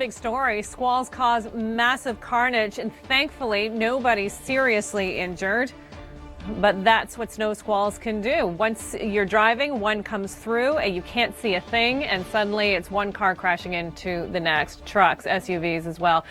big story. Squalls cause massive carnage, and thankfully nobody's seriously injured. But that's what snow squalls can do. Once you're driving, one comes through and you can't see a thing, and suddenly it's one car crashing into the next. Trucks, SUVs as well.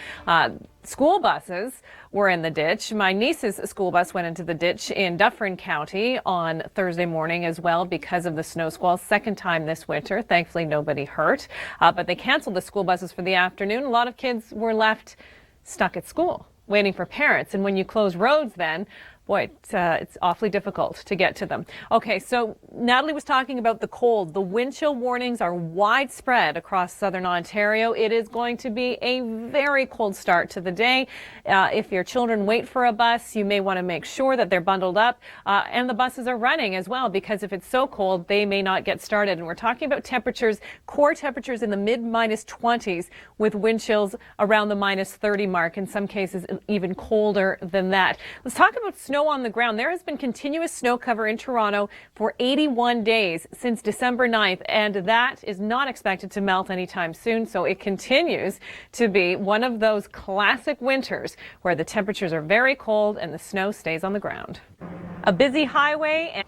School buses were in the ditch. My niece's school bus went into the ditch in Dufferin County on Thursday morning as well because of the snow squalls. Second time this winter. Thankfully, nobody hurt. But they canceled the school buses for the afternoon. A lot of kids were left stuck at school, waiting for parents. And when you close roads then, boy, it's awfully difficult to get to them. Okay, so Natalie was talking about the cold. The wind chill warnings are widespread across southern Ontario. It is going to be a very cold start to the day. If your children wait for a bus, you may want to make sure that they're bundled up and the buses are running as well, because if it's so cold, they may not get started. And we're talking about temperatures, core temperatures in the mid-20s with wind chills around the -30 mark, in some cases even colder than that. Let's talk about snow on the ground. There has been continuous snow cover in Toronto for 81 days since December 9th, and that is not expected to melt anytime soon. So it continues to be one of those classic winters where the temperatures are very cold and the snow stays on the ground. A busy highway and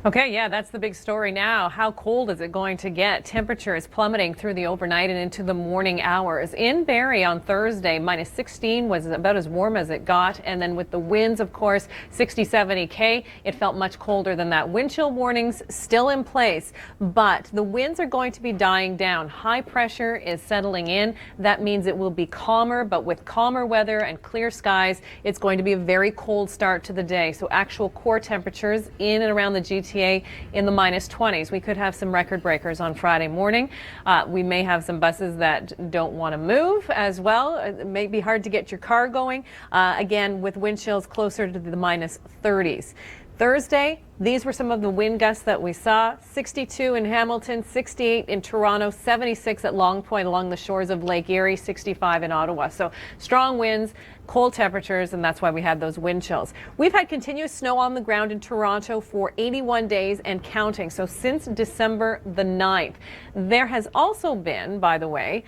okay, yeah, that's the big story now. How cold is it going to get? Temperatures plummeting through the overnight and into the morning hours. In Barrie on Thursday, -16 was about as warm as it got. And then with the winds, of course, 60, 70 K, it felt much colder than that. Wind chill warnings still in place, but the winds are going to be dying down. High pressure is settling in. That means it will be calmer, but with calmer weather and clear skies, it's going to be a very cold start to the day. So actual core temperatures in and around the GTA in the -20s. We could have some record breakers on Friday morning. We may have some buses that don't want to move as well. It may be hard to get your car going. Again, with wind chills closer to the -30s. Thursday, these were some of the wind gusts that we saw. 62 in Hamilton, 68 in Toronto, 76 at Long Point along the shores of Lake Erie, 65 in Ottawa. So strong winds, cold temperatures, and that's why we had those wind chills. We've had continuous snow on the ground in Toronto for 81 days and counting. So since December the 9th. There has also been, by the way,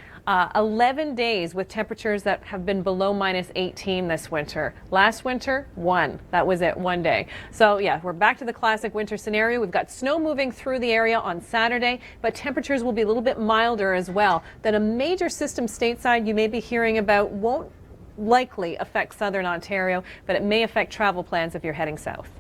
11 days with temperatures that have been below -18 this winter. Last winter, one. That was it, one day. So yeah, we're back to the classic winter scenario. We've got snow moving through the area on Saturday, but temperatures will be a little bit milder as well. Then a major system stateside you may be hearing about won't likely affect southern Ontario, but it may affect travel plans if you're heading south.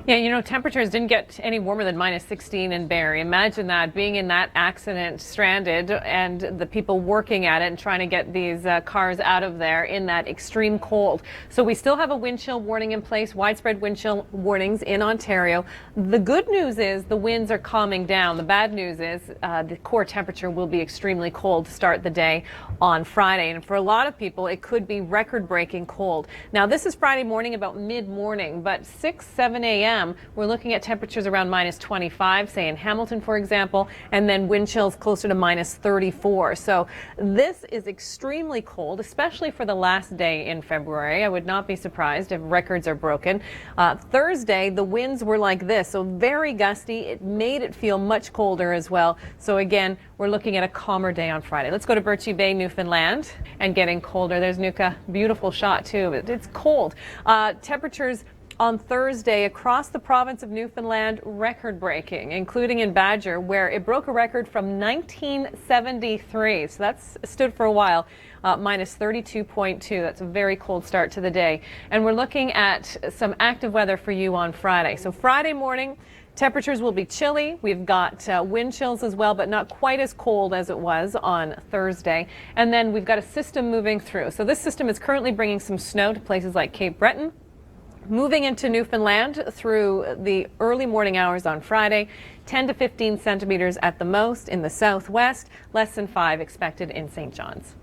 Yeah, you know, temperatures didn't get any warmer than -16 in Barrie. Imagine that, being in that accident, stranded, and the people working at it and trying to get these cars out of there in that extreme cold. So we still have a wind chill warning in place, widespread wind chill warnings in Ontario. The good news is the winds are calming down. The bad news is the core temperature will be extremely cold to start the day on Friday. And for a lot of people, it could be record-breaking cold. Now, this is Friday morning, about mid-morning, but 6, 7 a.m. we're looking at temperatures around -25, say in Hamilton, for example, and then wind chills closer to -34. So this is extremely cold, especially for the last day in February. I would not be surprised if records are broken. Thursday, the winds were like this, so very gusty. It made it feel much colder as well. So again, we're looking at a calmer day on Friday. Let's go to Birchie Bay, Newfoundland, and getting colder. There's Nuka. Beautiful shot too, but it's cold. Temperatures on Thursday across the province of Newfoundland, record-breaking, including in Badger, where it broke a record from 1973. So that's stood for a while, -32.2. That's a very cold start to the day. And we're looking at some active weather for you on Friday. So Friday morning, temperatures will be chilly. We've got wind chills as well, but not quite as cold as it was on Thursday. And then we've got a system moving through. So this system is currently bringing some snow to places like Cape Breton, moving into Newfoundland through the early morning hours on Friday, 10 to 15 centimeters at the most in the southwest, less than 5 expected in St. John's.